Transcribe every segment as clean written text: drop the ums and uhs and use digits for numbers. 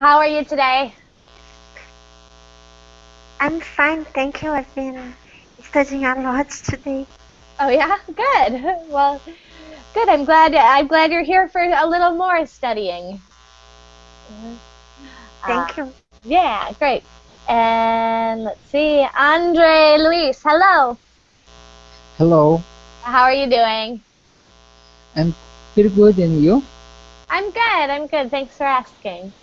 How are you today? I'm fine, thank you. I've been studying a lot today. Oh yeah, good. Well, good. I'm glad you're here for a little more studying. Uh, Thank you. yeah, great. And let's see, Andre Luis, hello. Hello, How are you doing? I'm pretty good, and you? I'm good. I'm good. Thanks for asking.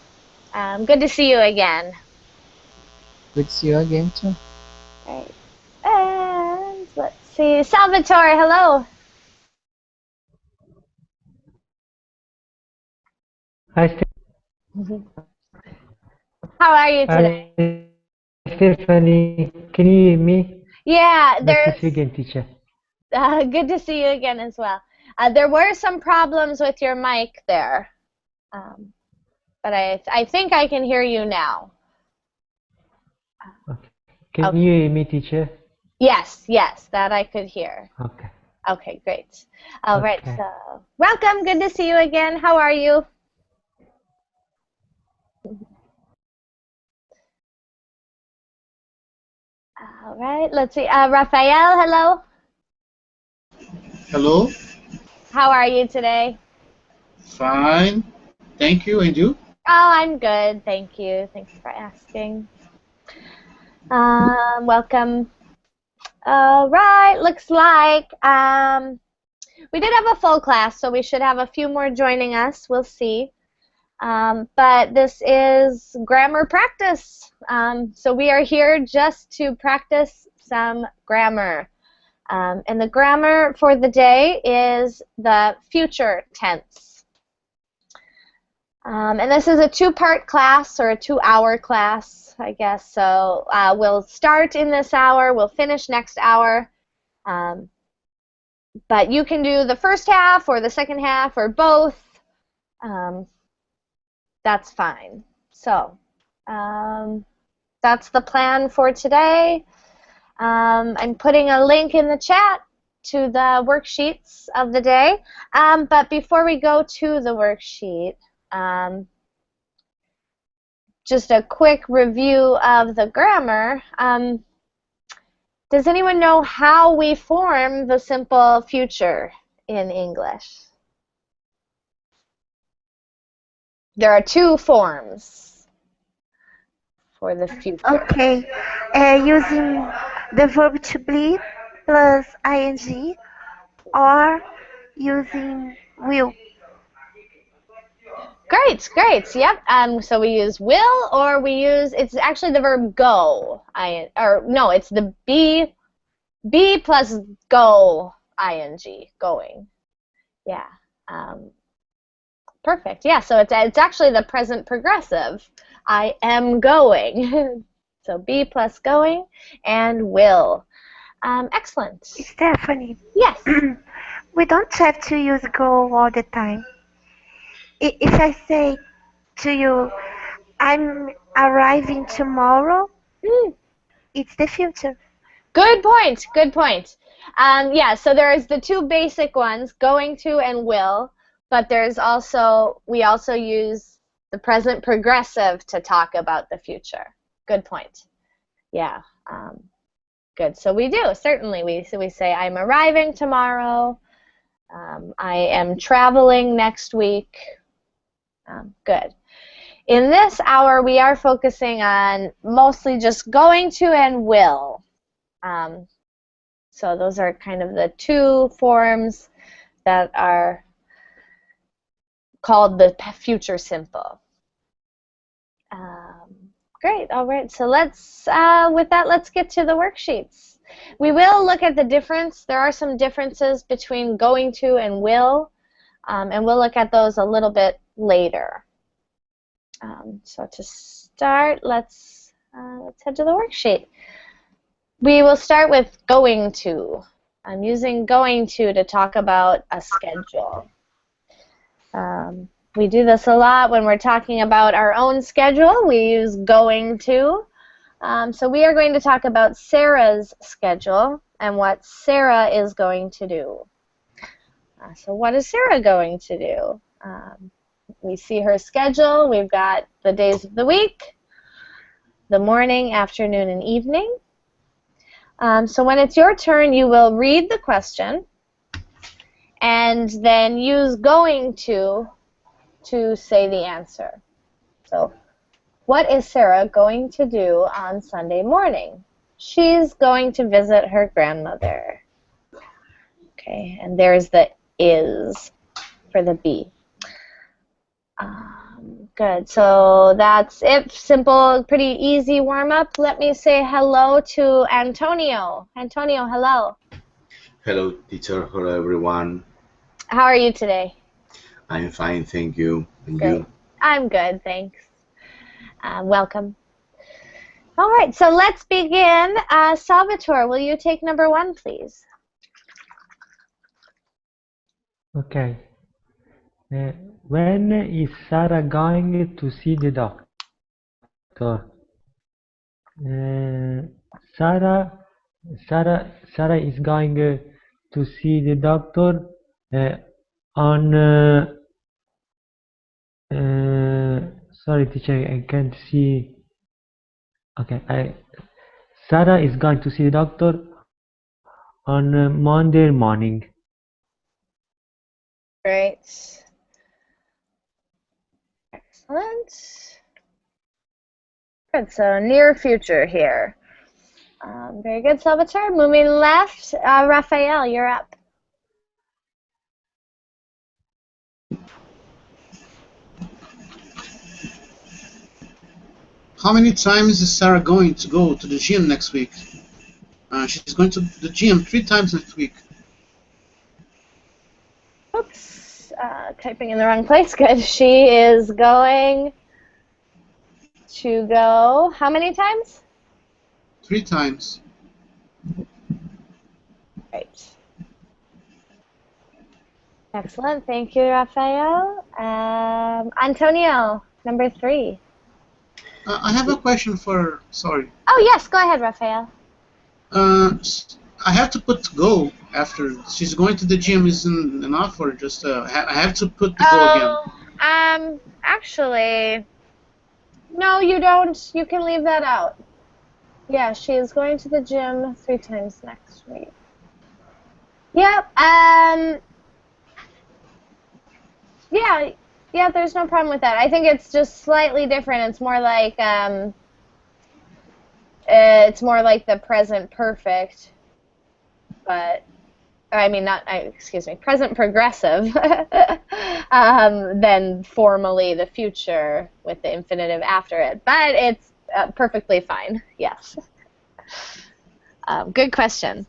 Good to see you again. Good to see you again too. Great. And let's see, Salvatore, hello. Hi, How are you today? Hi, Stephanie. Can you hear me? Yeah, Nice to there's see you again, teacher. good to see you again as well. There were some problems with your mic there. Um, but I think I can hear you now. Okay. Can Okay. you hear me, teacher? Yes, yes, that I could hear. Okay. Okay, great. All right, Okay. so welcome. Good to see you again. How are you? All right, let's see. Raphael, hello. Hello, How are you today? fine, thank you, and you? Oh, I'm good. Thank you. Thanks for asking. Welcome. All right, looks like we did have a full class, so we should have a few more joining us. We'll see. But this is grammar practice. So we are here just to practice some grammar. And the grammar for the day is the future tense. And this is a two-part class, or a 2-hour class, I guess. So we'll start in this hour, we'll finish next hour. Um, but you can do the first half or the second half or both. Um, that's fine. So that's the plan for today. I'm putting a link in the chat to the worksheets of the day. But before we go to the worksheet, just a quick review of the grammar. Does anyone know how we form the simple future in English? There are two forms for the future. Okay, using the verb to be plus ing or using will. Great, great. Yep. So we use will, or we use, it's actually the verb go. Or no, it's the be plus go ing, going. Yeah. Um, Perfect. Yeah. So it's actually the present progressive. I am going. So be plus going and will. Excellent. Stephanie, Yes. we don't have to use go all the time. If I say to you, I'm arriving tomorrow, Mm, it's the future. good point. Good point. Yeah. So there's the two basic ones, going to and will, but there's also we also use the present progressive to talk about the future. Good point. Yeah. Good. So we do certainly. We say I'm arriving tomorrow. I am traveling next week. Good. In this hour, we are focusing on mostly just going to and will. Um, so those are kind of the two forms that are called the future simple. Great. All right. So with that, let's get to the worksheets. We will look at the difference. There are some differences between going to and will, and we'll look at those a little bit later. So to start, let's head to the worksheet. We will start with going to. I'm using going to talk about a schedule. We do this a lot when we're talking about our own schedule. We use going to. So we are going to talk about Sarah's schedule and what Sarah is going to do. So what is Sarah going to do? we see her schedule. We've got the days of the week, the morning, afternoon, and evening. So when it's your turn, you will read the question and then use going to say the answer. So, what is Sarah going to do on Sunday morning? She's going to visit her grandmother. Okay, and there's the is for the B. Good, so that's it. Simple, pretty easy warm-up. Let me say hello to Antonio. Antonio, hello. Hello, teacher. Hello, everyone. How are you today? I'm fine, thank you. And Great. you? I'm good, thanks. Welcome. All right, so let's begin. Salvatore, will you take number 1, please? Okay. When is Sarah going to see the doctor? Sarah is going to see the doctor on. Sorry, teacher, I can't see. Okay, Sarah is going to see the doctor on Monday morning. Great. Excellent. Good, so near future here. Very good, Salvatore. Moving left, Raphael, you're up. How many times is Sarah going to go to the gym next week? She's going to the gym 3 times next week. Oops, typing in the wrong place. Good. She is going to go how many times? 3 times. Right. Excellent. Thank you, Raphael. Antonio, number 3. I have a question for. Sorry. Oh, yes. Go ahead, Raphael. I have to put go after. She's going to the gym isn't enough, or just I have to put the go again. Actually, no, you don't. You can leave that out. Yeah, she is going to the gym 3 times next week. Yep. Yeah, there's no problem with that. I think it's just slightly different. It's more like the present perfect, but I mean present progressive than formally the future with the infinitive after it. But it's perfectly fine. Yes. Good question.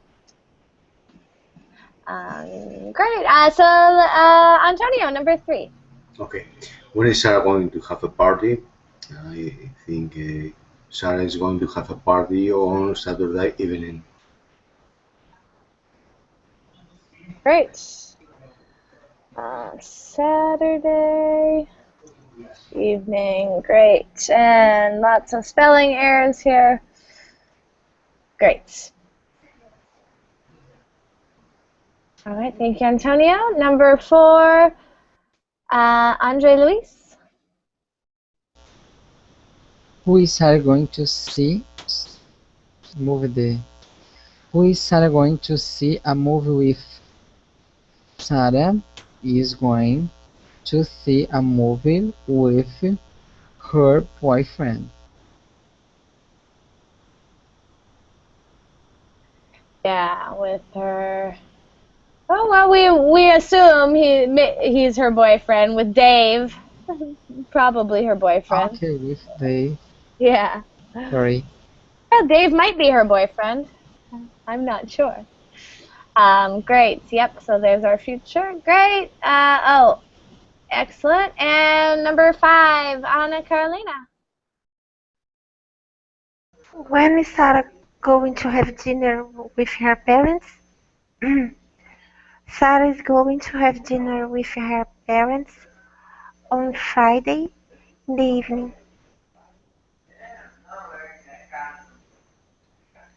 Great. So Antonio, number 3. Okay. When is Sarah going to have a party? I think Sarah is going to have a party on Saturday evening. Great. Saturday evening. Great. And lots of spelling errors here. Great. All right. Thank you, Antonio. Number 4, Andre Luis. Who is Sarah going to see? Who is Sarah going to see a movie with? Sarah is going to see a movie with her boyfriend. Yeah, with her. Oh well, we assume he's her boyfriend with Dave. Probably her boyfriend. Okay, with Dave. Yeah. Sorry. Well, Dave might be her boyfriend. I'm not sure. Great. Yep. So there's our future. Great. Oh, excellent. And number 5, Anna Carolina. When is Sarah going to have dinner with her parents? Sarah is going to have dinner with her parents on Friday in the evening.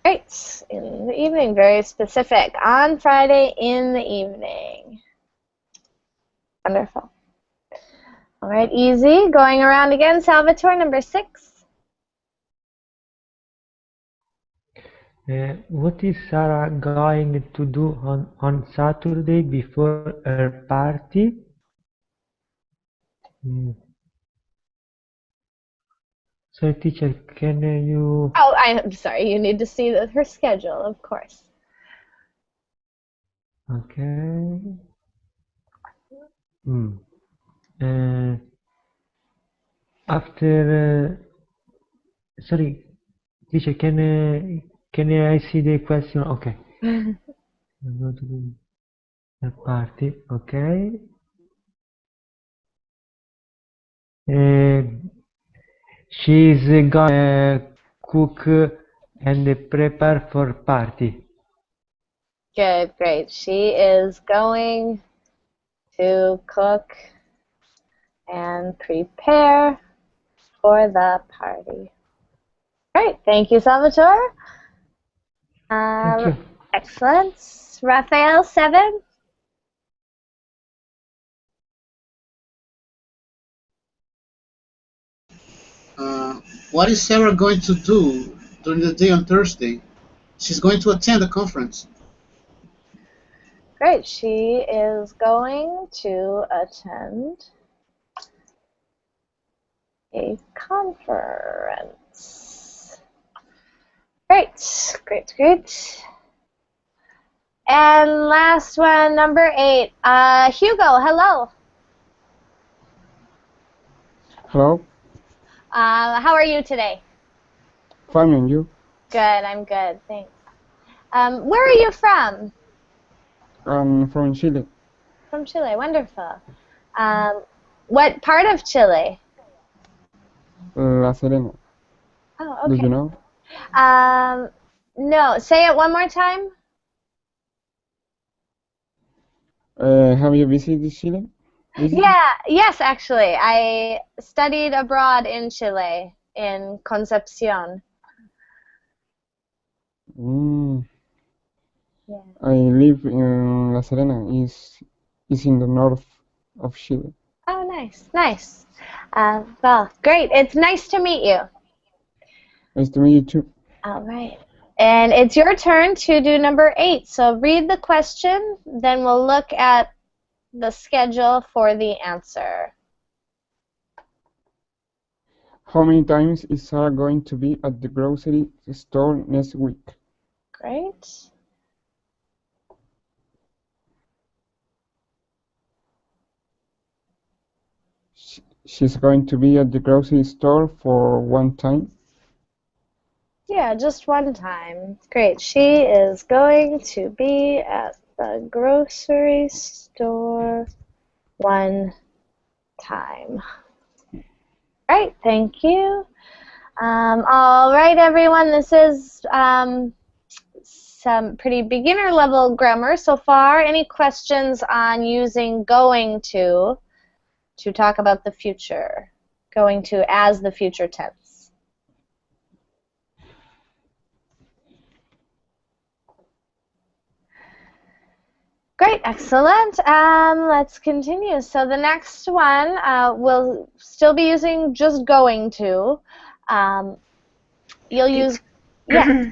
Great. In the evening. Very specific. On Friday in the evening. Wonderful. All right, easy. Going around again, Salvatore, number 6. What is Sarah going to do on Saturday before her party? Mm. So, teacher, can you? Oh, I'm sorry. You need to see her schedule, of course. Okay. Mm. Uh, after, sorry, teacher, can I see the question? Okay. Go to the party. Okay. Uh, she's gonna cook and prepare for party. Good, great. She is going to cook and prepare for the party. Great, thank you, Salvatore. Thank you. Excellent. Raphael, 7. What is Sarah going to do during the day on Thursday? She's going to attend a conference. Great, she is going to attend a conference. Great, great, great. And last one, number 8. Hugo, hello. Hello, How are you today? fine, and you? Good, I'm good, thanks. Where are you from? I'm from Chile, From Chile, wonderful. What part of Chile? La Serena. Oh, Do okay. you know? No, say it one more time. Have you visited Chile? Yeah, yes, actually. I studied abroad in Chile, in Concepcion. Mm, Yeah. I live in La Serena. Is in the north of Chile. Oh, nice, nice. Well, great. It's nice to meet you. Nice to meet you too. All right. And it's your turn to do number 8. So read the question, then we'll look at the schedule for the answer. How many times is Sarah going to be at the grocery store next week? Great. She's going to be at the grocery store for one time. Yeah, just one time. Great. She is going to be at the grocery store one time. Right, thank you. All right, everyone, this is some pretty beginner level grammar so far. Any questions on using going to talk about the future? Going to as the future tense. Great, excellent. Let's continue. So the next one we'll still be using just going to. You'll use, yeah.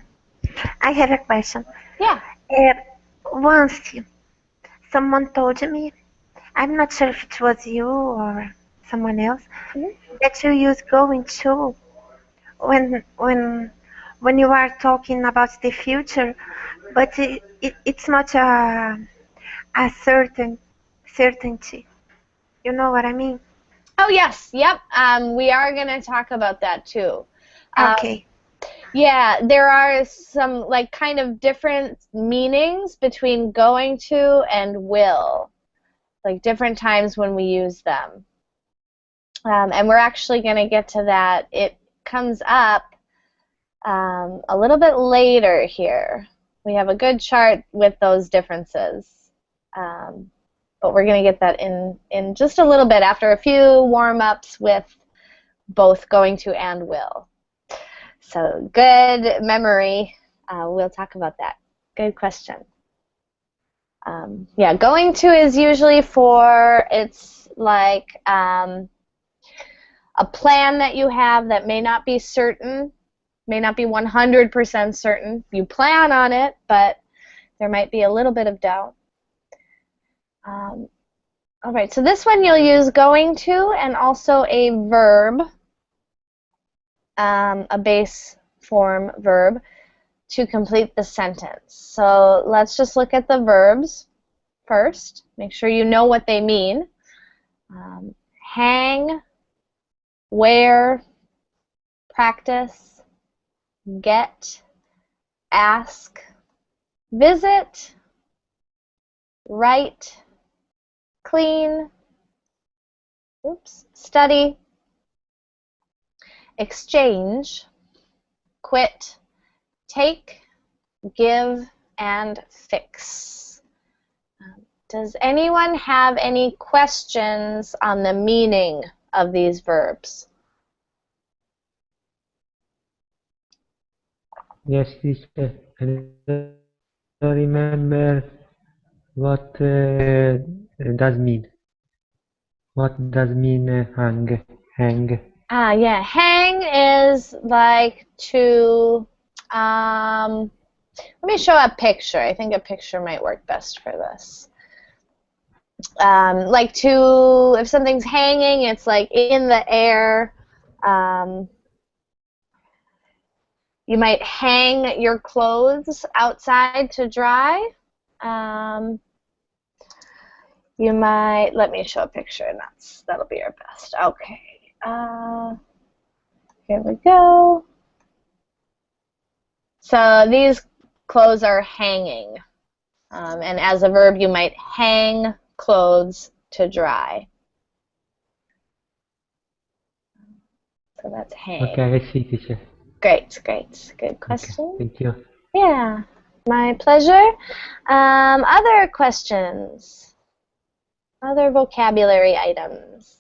I have a question. Yeah. Once someone told me, I'm not sure if it was you or someone else, that you use going to when you are talking about the future, but it's not a certainty. You know what I mean? Oh, yes. Yep. We are going to talk about that too. Okay. Yeah, there are some like kind of different meanings between going to and will, like different times when we use them. And we're actually going to get to that. It comes up a little bit later here. We have a good chart with those differences. But we're going to get that in just a little bit after a few warm-ups with both going to and will. So good memory. We'll talk about that. Good question. Yeah, going to is usually for, it's like a plan that you have that may not be certain, may not be 100% certain. You plan on it, but there might be a little bit of doubt. All right, so this one you'll use going to and also a verb, a base form verb, to complete the sentence. So let's just look at the verbs first. Make sure you know what they mean. Hang, wear, practice, get, ask, visit, write, clean, study, exchange, quit, take, give, and fix. Does anyone have any questions on the meaning of these verbs? Yes, teacher. I don't remember what does mean. What does mean hang? Hang. Yeah, hang is like to, let me show a picture. I think a picture might work best for this. Like to, if something's hanging, it's like in the air. You might hang your clothes outside to dry. You might, let me show a picture, and that'll be our best. Okay. Here we go. So these clothes are hanging. And as a verb, you might hang clothes to dry. So that's hang. Okay, I see, teacher. Great, great. Good question. Okay, thank you. Yeah, my pleasure. Other questions? Other vocabulary items?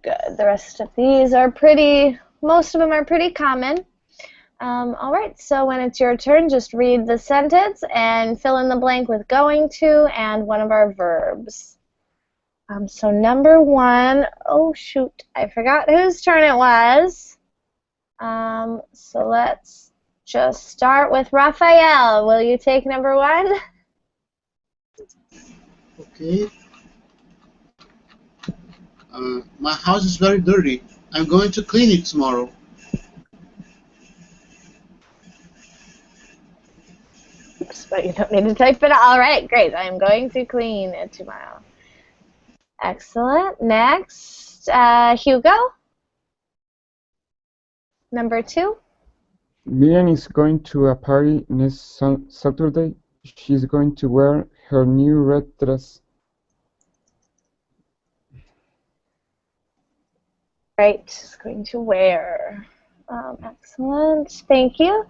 Good. The rest of these are most of them are pretty common. All right, so when it's your turn, just read the sentence and fill in the blank with going to and one of our verbs. So number one, oh shoot, I forgot whose turn it was. So let's just start with Raphael. Will you take number one? Okay. My house is very dirty. I'm going to clean it tomorrow. Oops, but you don't need to type it. All right, great. I'm going to clean it tomorrow. Excellent. Next, Hugo. Number two. Vivian is going to a party next Saturday. She's going to wear her new red dress. Right, she's going to wear. Excellent. Thank you.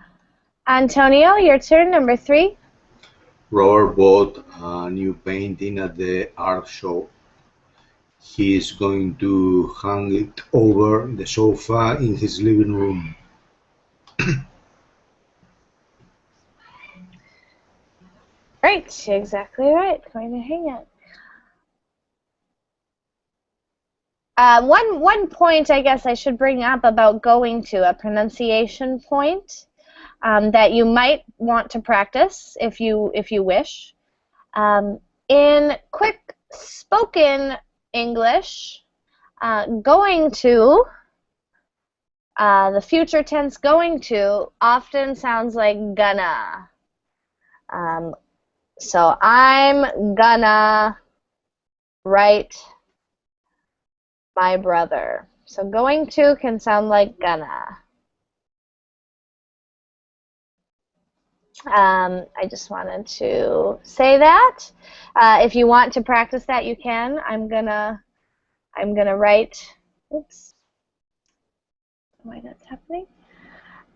Antonio, your turn. Number three. Robert bought a new painting at the art show. He is going to hang it over the sofa in his living room. Right, exactly right. Going to hang it. One point I guess I should bring up about going to, a pronunciation point that you might want to practice if you wish. In quick spoken English, going to, the future tense going to, often sounds like gonna. So I'm gonna write my brother. So going to can sound like gonna. I just wanted to say that. If you want to practice that, you can. I'm gonna write. Oops. Why that's happening?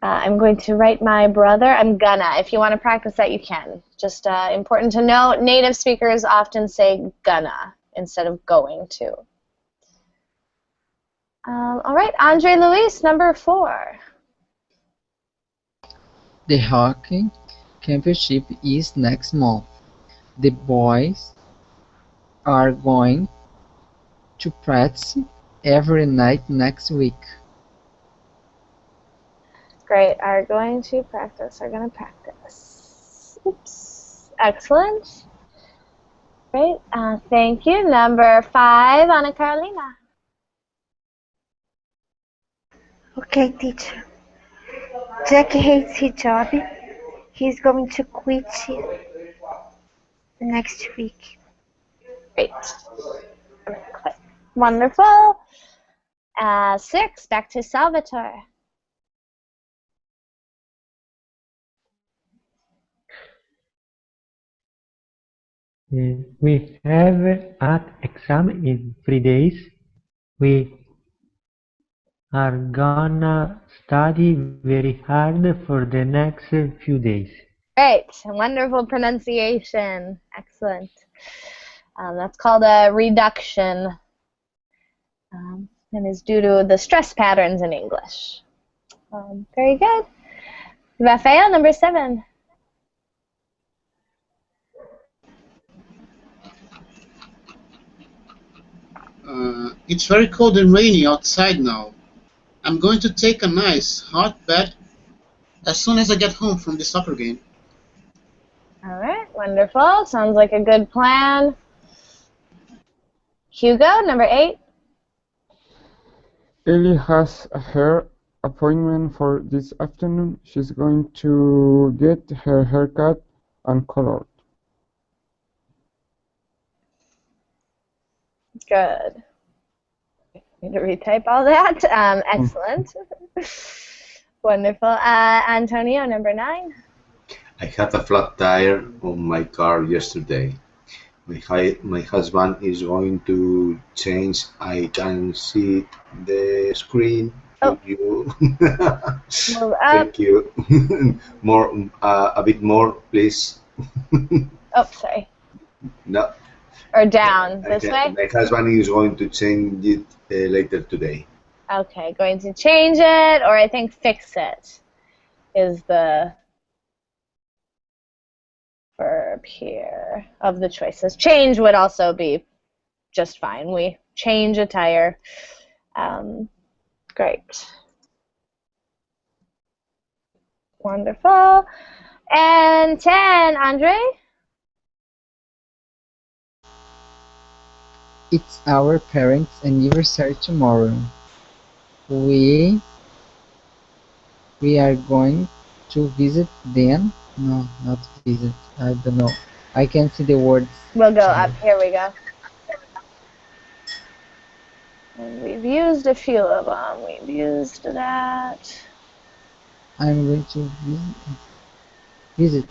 I'm going to write my brother. I'm gonna. If you want to practice that, you can. Just important to note, native speakers often say gonna instead of going to. All right, Andre Luis, number four. The hockey championship is next month. The boys are going to practice every night next week. Great. Are going to practice. Are going to practice. Oops. Excellent. Great. Thank you. Number 5, Ana Carolina. Okay, teacher. Jack hates his job. He's going to quit next week. Great. Wonderful. 6, back to Salvatore. We have an exam in 3 days. We are gonna study very hard for the next few days. Great. Wonderful pronunciation. Excellent. That's called a reduction and is due to the stress patterns in English. Very good. Rafael, number 7. It's very cold and rainy outside now. I'm going to take a nice hot bath as soon as I get home from the soccer game. All right. Wonderful. Sounds like a good plan. Hugo, number 8. Ellie has a hair appointment for this afternoon. She's going to get her haircut and colored. Good. Need to retype all that. Excellent. Wonderful. Antonio, number 9. I had a flat tire on my car yesterday. My husband is going to change. I can see the screen. Oh. You. Move up. Thank you. More, a bit more, please. Oh, sorry. No. Or down. This way? My husband is going to change it later today. Okay, going to change it, or I think fix it is the verb here of the choices. Change would also be just fine. We change a tire. Great. Wonderful. And 10, Andre? It's our parents' anniversary tomorrow. We are going to visit them. No, not visit. I don't know. I can't see the words. We'll go up. Here we go. And we've used a few of them. We've used that. I'm going to visit.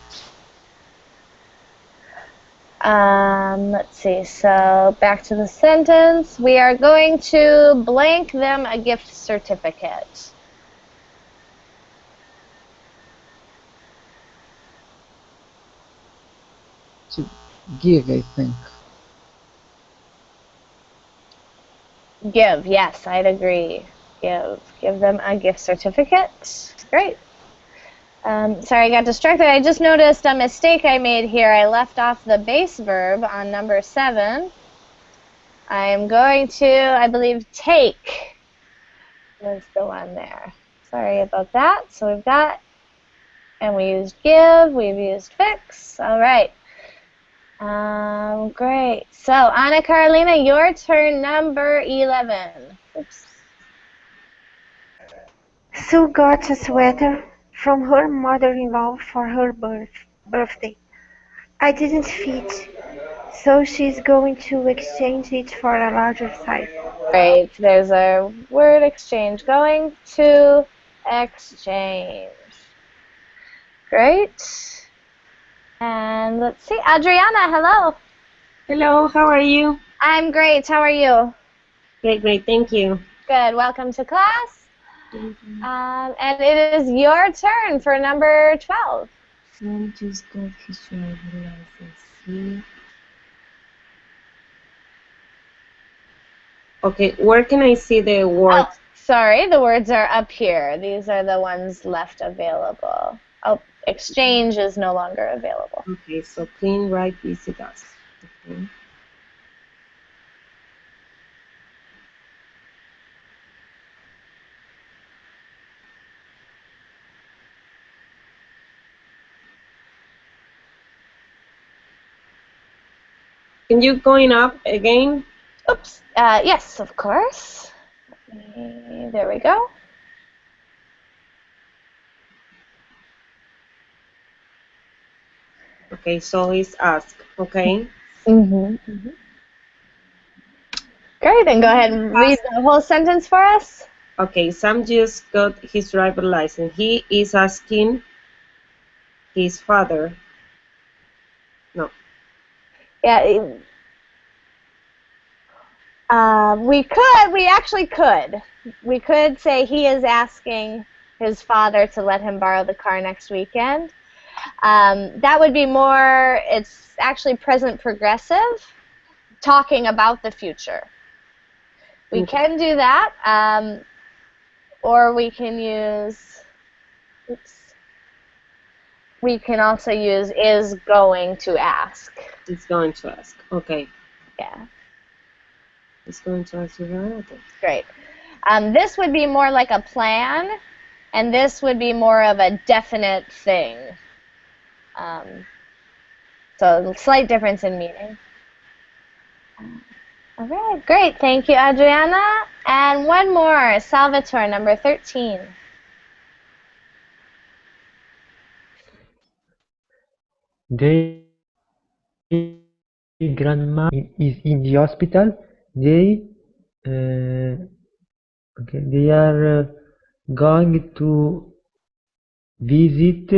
Let's see. So back to the sentence. We are going to blank them a gift certificate. To give, I think. Give, yes, I'd agree. Give them a gift certificate. Great. Sorry, I got distracted. I just noticed a mistake I made here. I left off the base verb on number 7. I am going to, I believe, take was the one there. Sorry about that. So we've got, and we used give, we've used fix. All right. Great. So, Ana Carolina, your turn, number 11. Oops. Sue got a sweater from her mother-in-law for her birthday. I didn't fit, so she's going to exchange it for a larger size. Great. There's a word exchange. Going to exchange. Great. And let's see. Adriana, hello. Hello, how are you? I'm great. How are you? Great, thank you. Good. Welcome to class. Thank you. And it is your turn for number 12. Sam just got his driver's license. See? Okay, where can I see the word? Oh, sorry. The words are up here. These are the ones left available. exchange is no longer available. Okay, so clean, right, visit us. Okay. Can you going up again? Oops. Yes, of course. There we go. Okay, so it's ask. Okay. Great, and go ahead and read the whole sentence for us. Okay, Sam just got his driver license. He is asking his father. No. Yeah. We actually could. We could say he is asking his father to let him borrow the car next weekend. That would be more, it's actually present progressive, talking about the future. We can do that, or we can use, we can also use is going to ask. It's going to ask. Okay. Yeah. It's going to ask you relative. Great. This would be more like a plan, and this would be more of a definite thing. So slight difference in meaning. All right, great. Thank you, Adriana. And one more, Salvatore, number 13. Their grandma is in the hospital. They okay. They are going to visit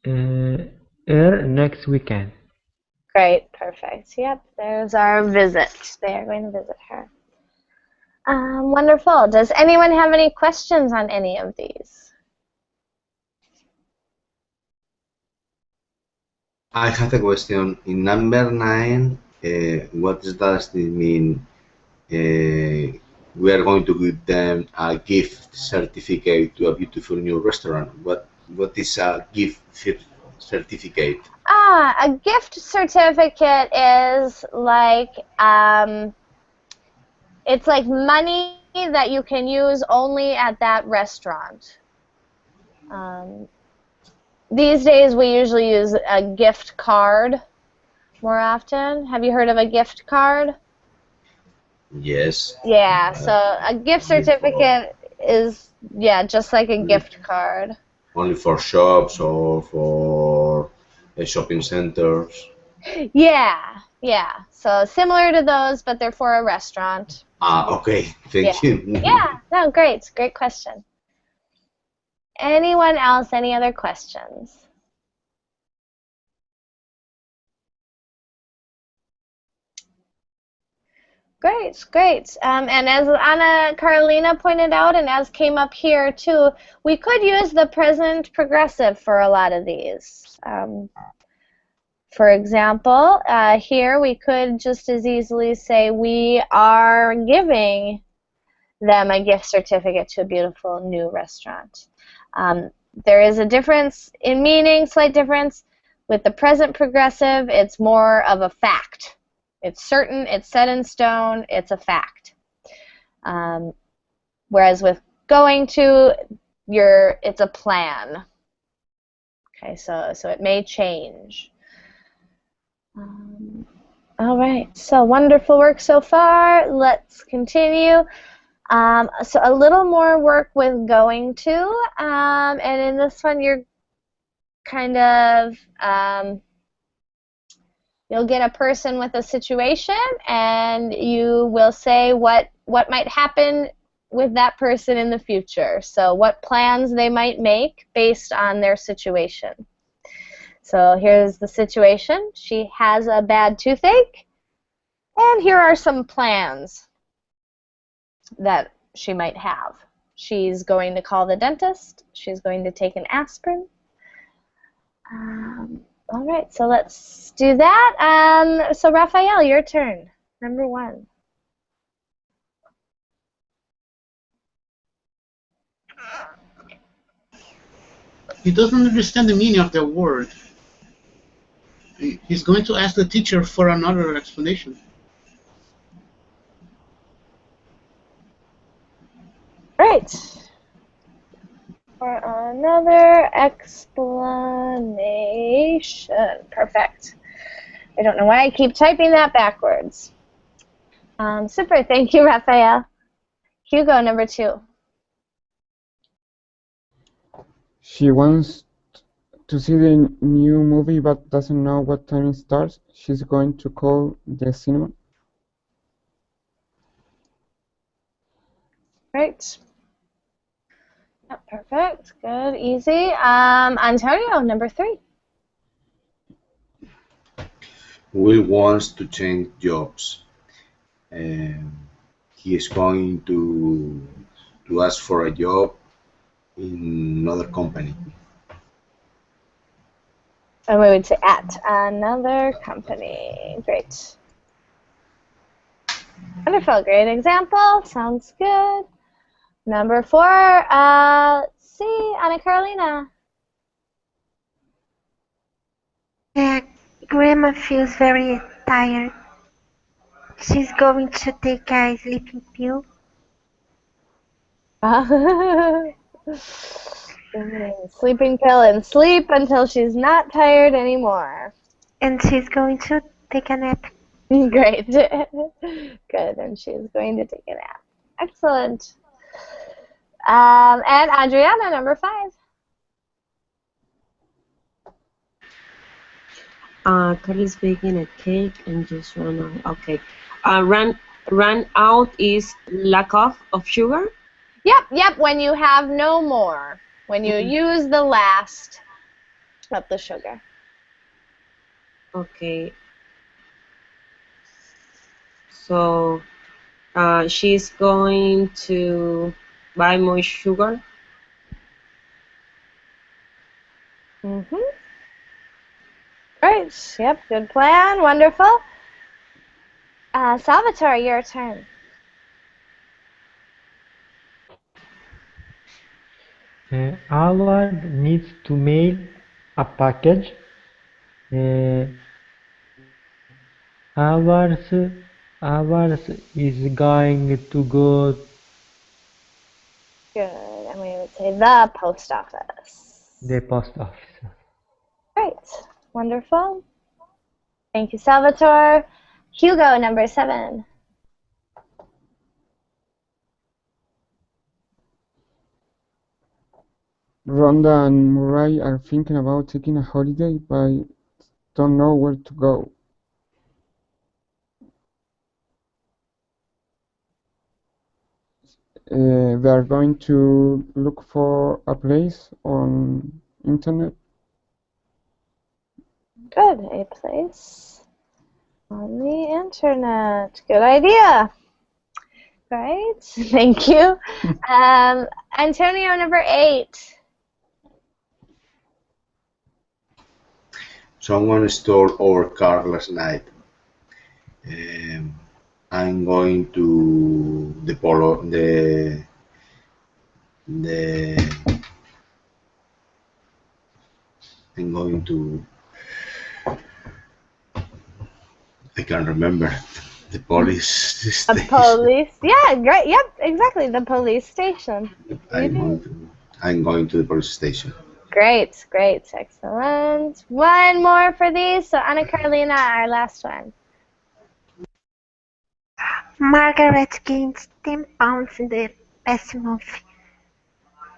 her next weekend. Great, perfect. Yep, there's our visit. They are going to visit her. Wonderful. Does anyone have any questions on any of these? I have a question. In number 9, what does this mean? We are going to give them a gift certificate to a beautiful new restaurant. What is a gift certificate? A gift certificate is like, it's like money that you can use only at that restaurant. These days we usually use a gift card more often. Have you heard of a gift card? Yes. Yeah, so a gift certificate is, yeah, just like a gift card. Only for shops or for shopping centers? Yeah, yeah. So similar to those, but they're for a restaurant. Okay. Thank you. Yeah, no, great. Great question. Anyone else, any other questions? Great, great. And as Anna Carolina pointed out, and as came up here too, we could use the present progressive for a lot of these. For example, here we could just as easily say we are giving them a gift certificate to a beautiful new restaurant. There is a difference in meaning, slight difference. With the present progressive, it's more of a fact. It's certain, it's set in stone, it's a fact. Whereas with going to, it's a plan. Okay, so it may change. All right, so wonderful work so far. Let's continue. So a little more work with going to, and in this one you're kind of, you'll get a person with a situation, and you will say what might happen with that person in the future. So what plans they might make based on their situation. So here's the situation. She has a bad toothache, and here are some plans that she might have. She's going to call the dentist. She's going to take an aspirin. All right, so let's do that. So Raphael, your turn. Number 1. He doesn't understand the meaning of the word. He's going to ask the teacher for another explanation. Right. For another explanation. Perfect. I don't know why I keep typing that backwards. Super. Thank you, Raphael. Hugo, number 2. She wants to see the new movie but doesn't know what time it starts. She's going to call the cinema. Right. Yep, perfect. Good. Easy. Antonio, number 3. Will wants to change jobs. He is going to ask for a job in another company. And we would say at another company. Great. Wonderful. Great example. Sounds good. Number 4. Let's see, Ana Carolina. Grandma feels very tired. She's going to take a sleeping pill. Sleeping pill and sleep until she's not tired anymore. And she's going to take a nap. Great. Good. And she's going to take a nap. Excellent. And Adriana, number 5. Carly's baking a cake and just ran out. Okay. Run out is lack of sugar? Yep. When you have no more. When you use the last of the sugar. Okay. So she's going to buy more sugar? Right. Yep. Good plan. Wonderful. Salvatore, your turn. Alvaro needs to mail a package. Alvaro is going to go. Good. And we would say the post office. The post office. Right. Wonderful. Thank you, Salvatore. Hugo, number 7. Rhonda and Murray are thinking about taking a holiday, but don't know where to go. They are going to look for a place on internet. Good. A place on the internet. Good idea. Right. Thank you. Antonio, number 8. Someone stole our car last night. I'm going to I'm going to I can't remember the police station. A police. Yeah, great. Yep, exactly. The police station. I'm going to the police station. Great. Excellent. One more for these. So Ana Carolina, our last one. Margaret gained 10 pounds in the past month.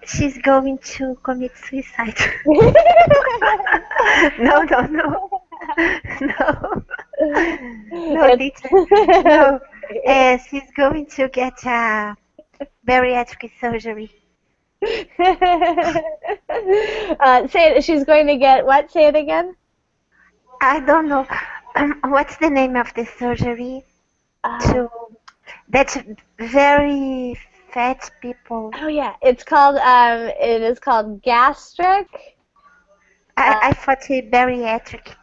She's going to commit suicide. No, teacher. No. She's going to get a bariatric surgery. Say it. She's going to get what? Say it again. I don't know. What's the name of the surgery? That's very fat people. Oh yeah, it's called. It is called gastric. I thought it bariatric.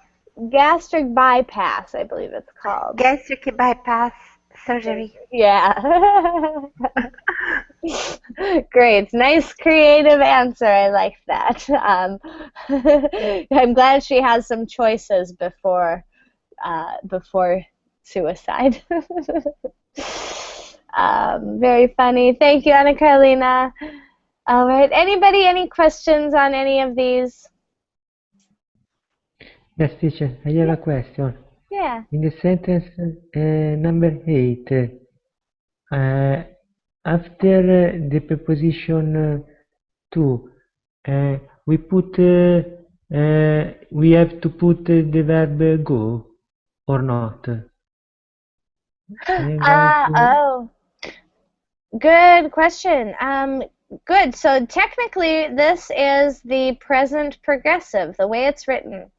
Gastric bypass, I believe it's called. Gastric bypass surgery. Yeah. Great, nice creative answer. I like that. I'm glad she has some choices before suicide. Very funny. Thank you, Anna Carolina. All right. Anybody, any questions on any of these? Yes, teacher, I have a question. Yeah. In the sentence number 8, after the preposition to, we have to put the verb go or not? Oh, good question. Good. So technically, this is the present progressive, the way it's written.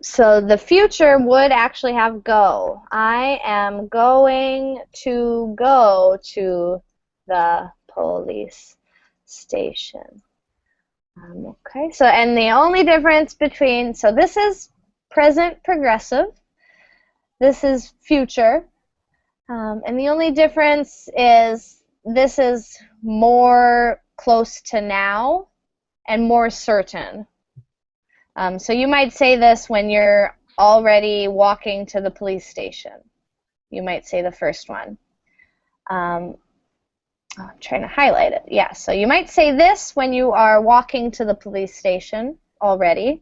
So the future would actually have go. I am going to go to the police station. Okay, so and the only difference between, so this is present progressive, this is future, and the only difference is this is more close to now and more certain. So you might say this when you're already walking to the police station. You might say the first one. I'm trying to highlight it. Yeah, so you might say this when you are walking to the police station already.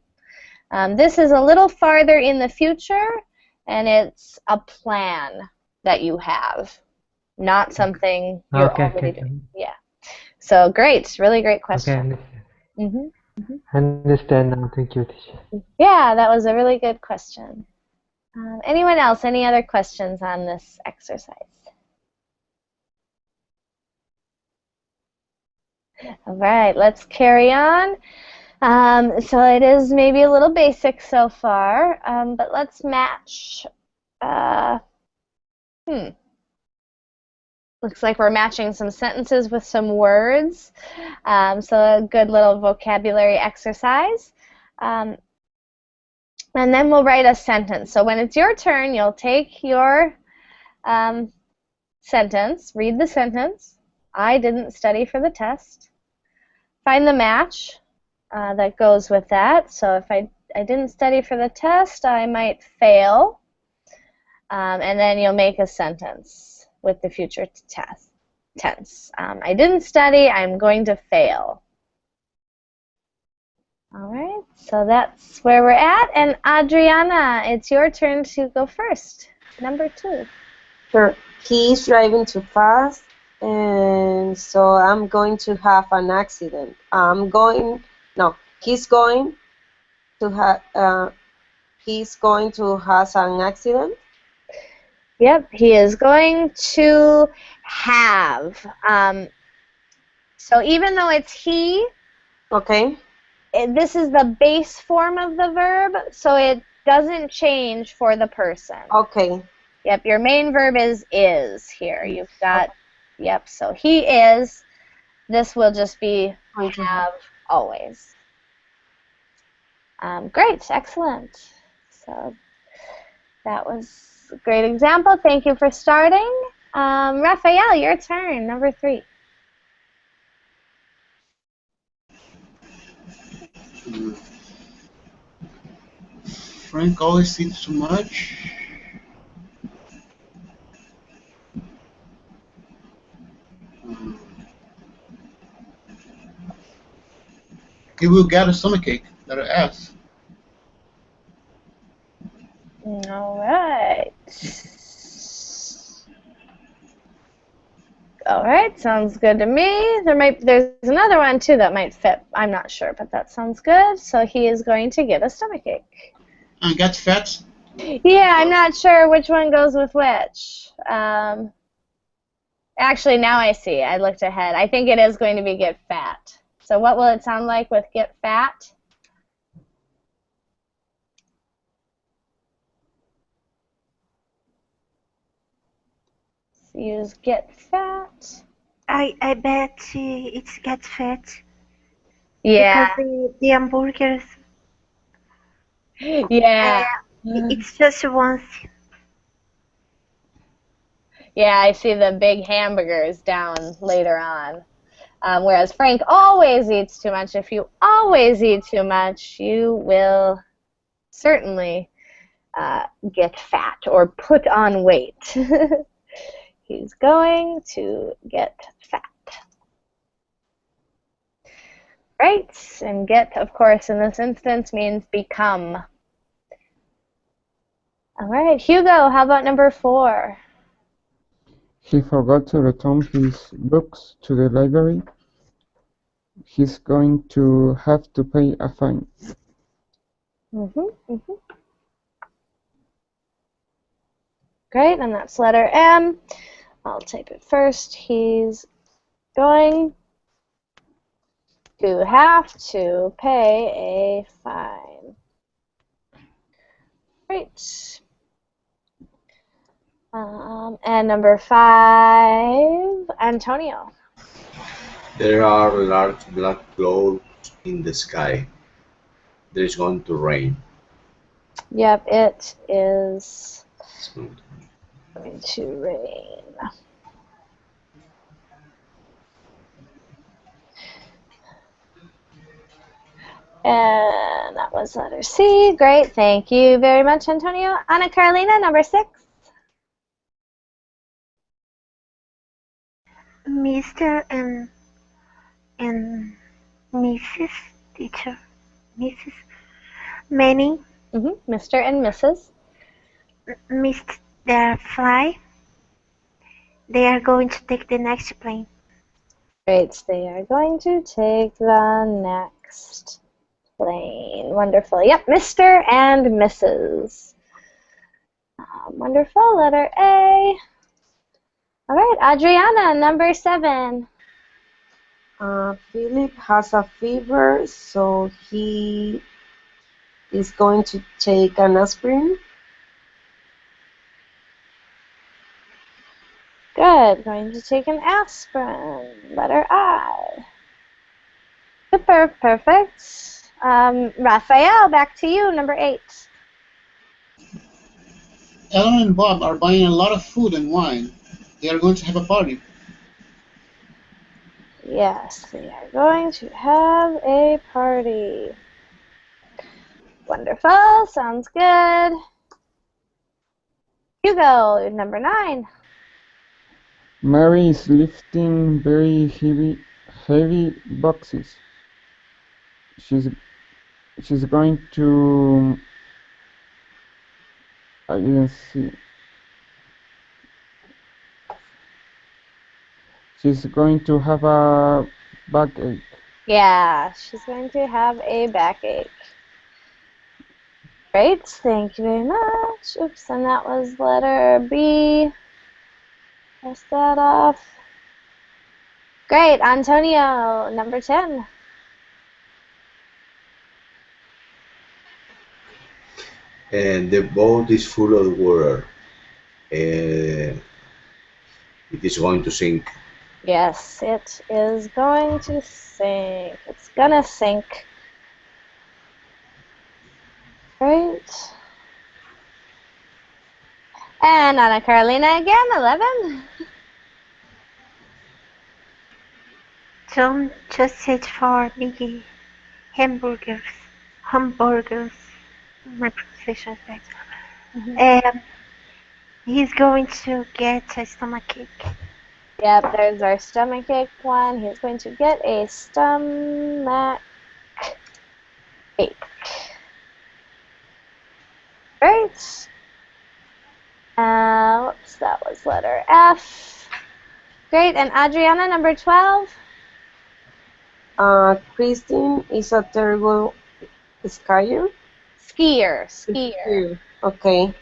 This is a little farther in the future, and it's a plan that you have, not something you're already doing. Yeah. So great, really great question. Okay, understand now. Thank you, teacher. Yeah, that was a really good question. Anyone else? Any other questions on this exercise? All right, let's carry on. So it is maybe a little basic so far, but let's match. Looks like we're matching some sentences with some words. So a good little vocabulary exercise. And then we'll write a sentence. So when it's your turn, you'll take your sentence, read the sentence. I didn't study for the test. Find the match that goes with that. So if I didn't study for the test, I might fail. And then you'll make a sentence with the future tense. I didn't study, I'm going to fail. All right, so that's where we're at. And Adriana, it's your turn to go first. Number 2. Sure. He's driving too fast, and so I'm going to have an accident. He's going to have an accident. Yep, he is going to have. So even though it's he, okay, this is the base form of the verb, so it doesn't change for the person. Okay. Yep, your main verb is here. You've got, yep, so he is. This will just be have always. Great, excellent. So that was a great example. Thank you for starting. Raphael, your turn, number 3. Frank always eats too much. He will get a stomachache. Letter F. All right. All right, sounds good to me. There's another one too that might fit. I'm not sure, but that sounds good. So he is going to get a stomachache. And get fat. Yeah, I'm not sure which one goes with which. Actually, now I see. I looked ahead. I think it is going to be get fat. So what will it sound like with get fat? Use get fat. I bet it's get fat. Yeah. Because the hamburgers. Yeah. It's just once. Yeah, I see the big hamburgers down later on. Whereas Frank always eats too much. If you always eat too much, you will certainly get fat or put on weight. He's going to get fat. Right? And get, of course, in this instance means become. All right, Hugo, how about number 4? He forgot to return his books to the library. He's going to have to pay a fine. Great, and that's letter M. I'll type it first. He's going to have to pay a fine. Great. And number 5, Antonio. There are large black clouds in the sky. There is going to rain. Yep, it is going to rain. And that was letter C. Great, thank you very much, Antonio. Anna Carolina, number 6. Mr. and Mrs. Teacher. Mrs. Manning. Mr. and Mrs. Missed their flight. They are going to take the next plane. Great, they are going to take the next plane. Wonderful. Yep, Mr. and Mrs. Wonderful. Letter A. All right, Adriana, number 7. Philip has a fever, so he is going to take an aspirin. Good. Going to take an aspirin. Letter I. Super. Perfect. Raphael, back to you. Number 8. Ellen and Bob are buying a lot of food and wine. They are going to have a party. Yes, they are going to have a party. Wonderful. Sounds good. Hugo, number 9. Mary is lifting very heavy boxes. She's going to, I didn't see. She's going to have a backache. Yeah, she's going to have a backache. Great, thank you very much. Oops, and that was letter B. Cross that off. Great, Antonio, number 10. And the boat is full of water. It is going to sink. Yes, it is going to sink. It's gonna sink. Great. And Anna Carolina again, 11. John just said for big hamburgers. My pronunciation is bad. He's going to get a stomachache. Yep, there's our stomachache one. He's going to get a stomachache. Great. Whoops, that was letter F. Great, and Adriana, number 12. Christine is a terrible skier. Skier. Okay,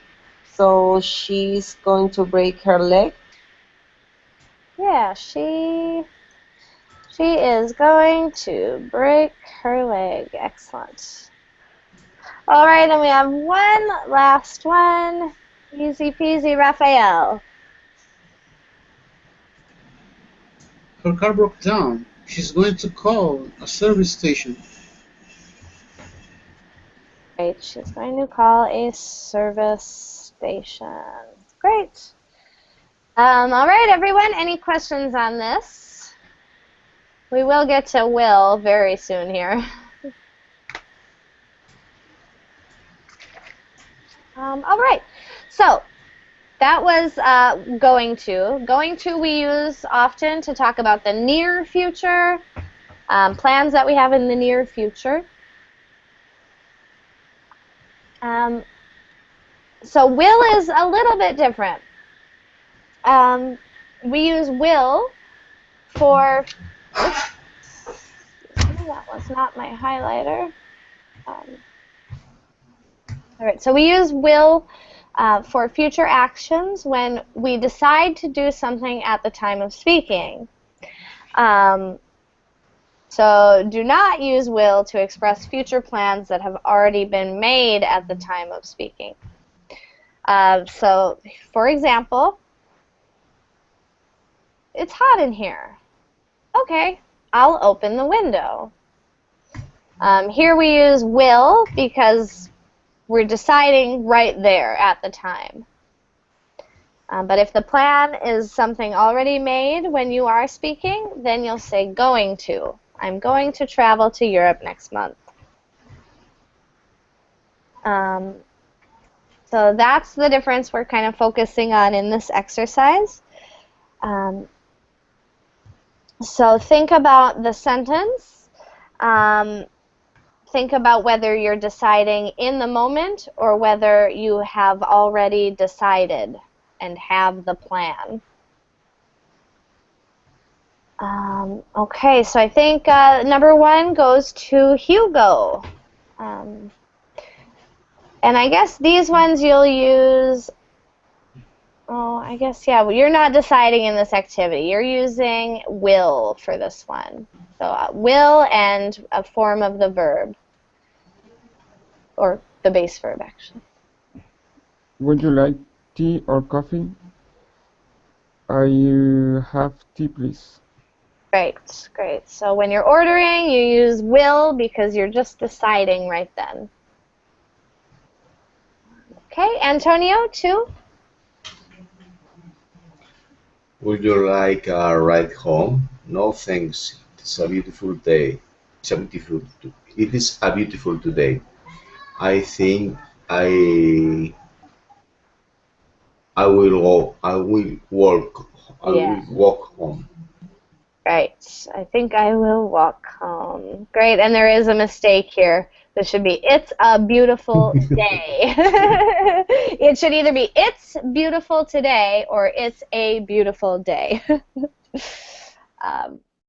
so she's going to break her leg. Yeah, she is going to break her leg. Excellent. All right, and we have one last one. Easy peasy, Raphael. Her car broke down. She's going to call a service station. Great, she's going to call a service station. Great. All right, everyone. Any questions on this? We will get to will very soon here. All right. So that was going to. Going to we use often to talk about the near future, plans that we have in the near future. So will is a little bit different. We use will for, oops, that was not my highlighter. All right, so we use will for future actions when we decide to do something at the time of speaking. So do not use will to express future plans that have already been made at the time of speaking. So, for example, it's hot in here. Okay, I'll open the window. Here we use will because we're deciding right there at the time. But if the plan is something already made when you are speaking, then you'll say going to. I'm going to travel to Europe next month. So that's the difference we're kind of focusing on in this exercise. So think about the sentence. Think about whether you're deciding in the moment or whether you have already decided and have the plan. Okay, so I think number 1 goes to Hugo. And I guess these ones you'll use, I guess, yeah, you're not deciding in this activity. You're using will for this one. So will and a form of the verb, or the base verb, actually. Would you like tea or coffee? You have tea, please. Great, great. So when you're ordering, you use will because you're just deciding right then. Okay, Antonio, 2. Would you like a ride home? No, thanks. It's a beautiful day. It is a beautiful today. I think I will go. I will walk. I will walk home. Right. I think I will walk home. Great. And there is a mistake here. This should be, it's a beautiful day. It should either be, it's beautiful today, or it's a beautiful day.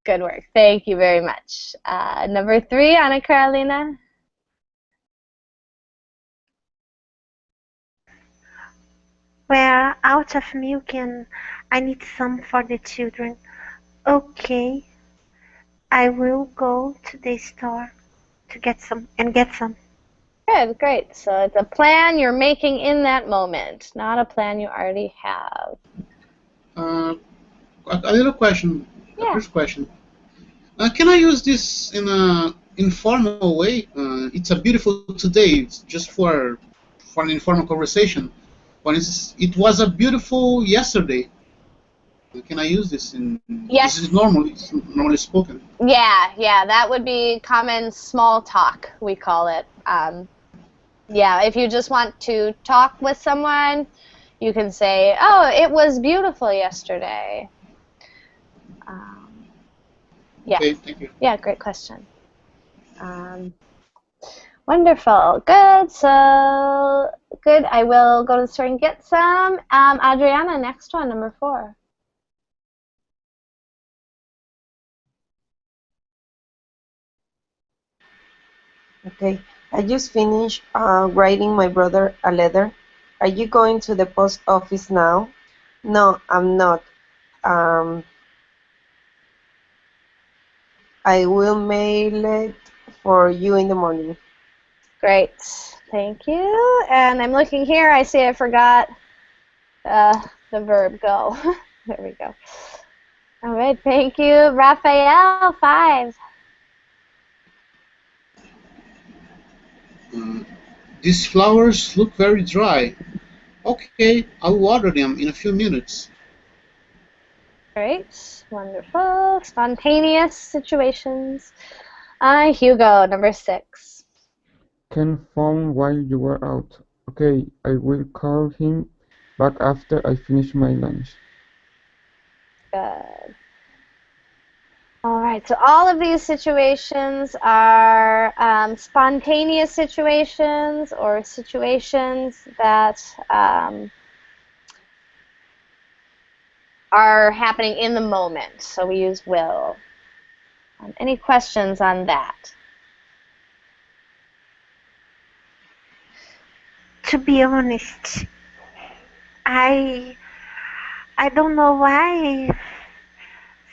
Good work. Thank you very much. Number 3, Ana Carolina. We're out of milk and I need some for the children. Okay, I will go to the store to get some. Good, great. So it's a plan you're making in that moment, not a plan you already have. A little question. Yeah. First question. Can I use this in an informal way? It's a beautiful today. It's just for an informal conversation. For instance, it was a beautiful yesterday. Can I use this in? Yes. This is normally spoken. Yeah, that would be common small talk, we call it. Yeah, if you just want to talk with someone, you can say, oh, it was beautiful yesterday. Yeah. Okay, thank you. Yeah, great question. Wonderful. Good. So, good. I will go to the store and get some. Adriana, next one, number 4. Okay, I just finished writing my brother a letter. Are you going to the post office now? No, I'm not. I will mail it for you in the morning. Great. Thank you. And I'm looking here. I see I forgot the verb go. There we go. All right. Thank you. Raphael, 5. These flowers look very dry. Okay, I'll water them in a few minutes. Great. Wonderful. Spontaneous situations. Hugo, number 6. Ken phone while you were out. Okay, I will call him back after I finish my lunch. Good. All right, so all of these situations are spontaneous situations or situations that are happening in the moment. So we use will. Any questions on that? To be honest, I don't know why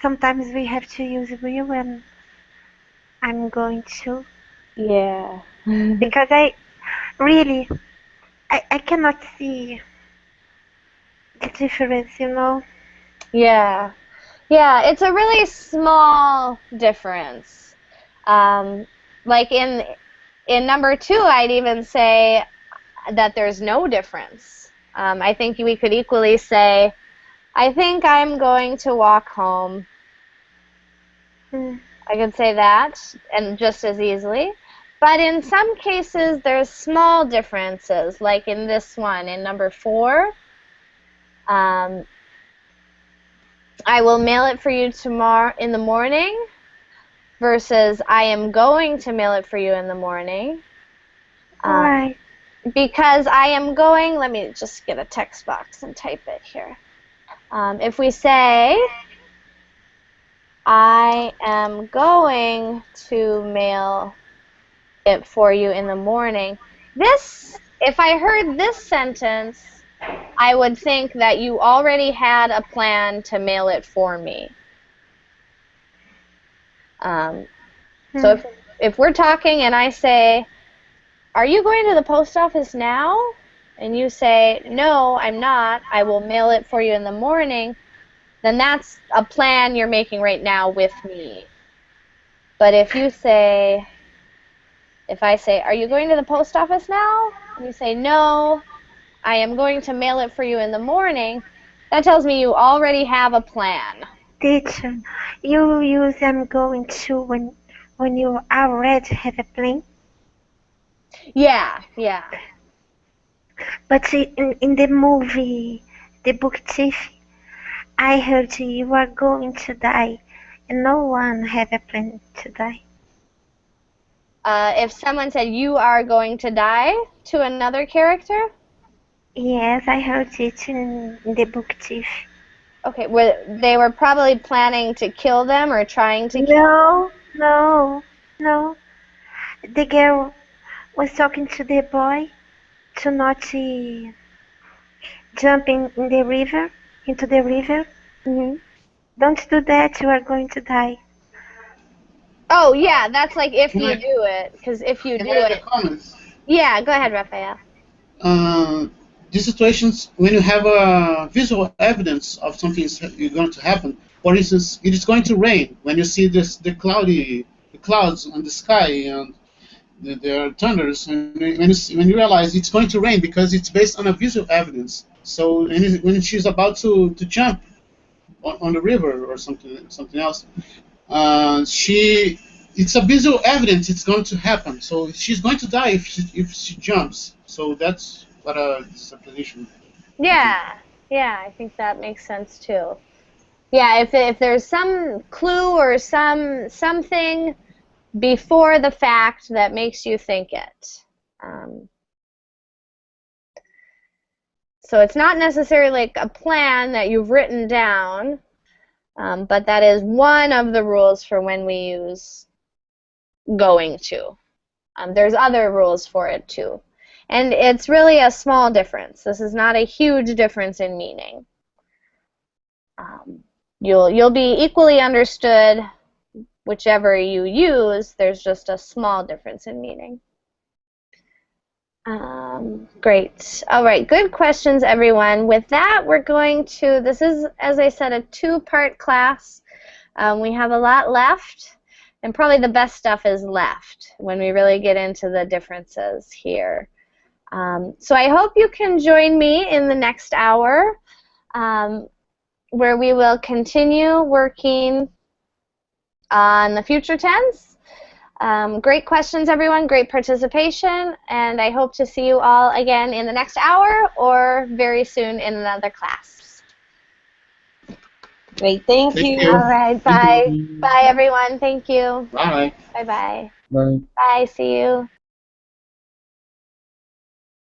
sometimes we have to use will when I'm going to. Yeah. Because I cannot see the difference, you know? Yeah. Yeah, it's a really small difference. Like in number 2, I'd even say that there's no difference. I think we could equally say, I think I'm going to walk home. I could say that, and just as easily. But in some cases, there's small differences, like in this one, in number 4. I will mail it for you tomorrow in the morning versus I am going to mail it for you in the morning. Why? Because I am going, let me just get a text box and type it here. If we say, I am going to mail it for you in the morning, if I heard this sentence, I would think that you already had a plan to mail it for me. So if we're talking and I say, are you going to the post office now? And you say, no, I'm not. I will mail it for you in the morning. Then that's a plan you're making right now with me. But if I say, are you going to the post office now? And you say, no, I am going to mail it for you in the morning. That tells me you already have a plan. Teacher, you use I'm going to when you already have a plan? Yeah. But in the movie, The Book Thief, I heard you are going to die, and no one have a plan to die. If someone said you are going to die to another character? Yes, I heard it in The Book Thief. Okay, they were probably planning to kill them or trying to kill them? No. The girl was talking to the boy to not jump into the river. Mm-hmm. Don't do that, you are going to die. Oh, yeah, that's like if Can you I- do it, because if you Can do I add a it... comment? Yeah, go ahead, Raphael. These situations, when you have a visual evidence of something is going to happen, for instance, it is going to rain. When you see the clouds on the sky and there are thunders, and when you realize it's going to rain because it's based on a visual evidence. So when she's about to jump on the river or something else, it's a visual evidence it's going to happen. So she's going to die if she jumps. So that's what a supposition. Yeah, I think that makes sense too. Yeah, if there's some clue or something before the fact that makes you think it. So it's not necessarily like a plan that you've written down, but that is one of the rules for when we use going to. There's other rules for it too. And it's really a small difference. This is not a huge difference in meaning. You'll be equally understood whichever you use. There's just a small difference in meaning. Great. All right, good questions, everyone. With that, we're going to, this is, as I said, a 2-part class. We have a lot left, and probably the best stuff is left when we really get into the differences here. So I hope you can join me in the next hour. where we will continue working on the future tense. Great questions, everyone. Great participation. And I hope to see you all again in the next hour or very soon in another class. Great, thank Thank you. you. All right. Bye. Bye, everyone. Thank you. Bye. Bye-bye. Bye. Bye. See you.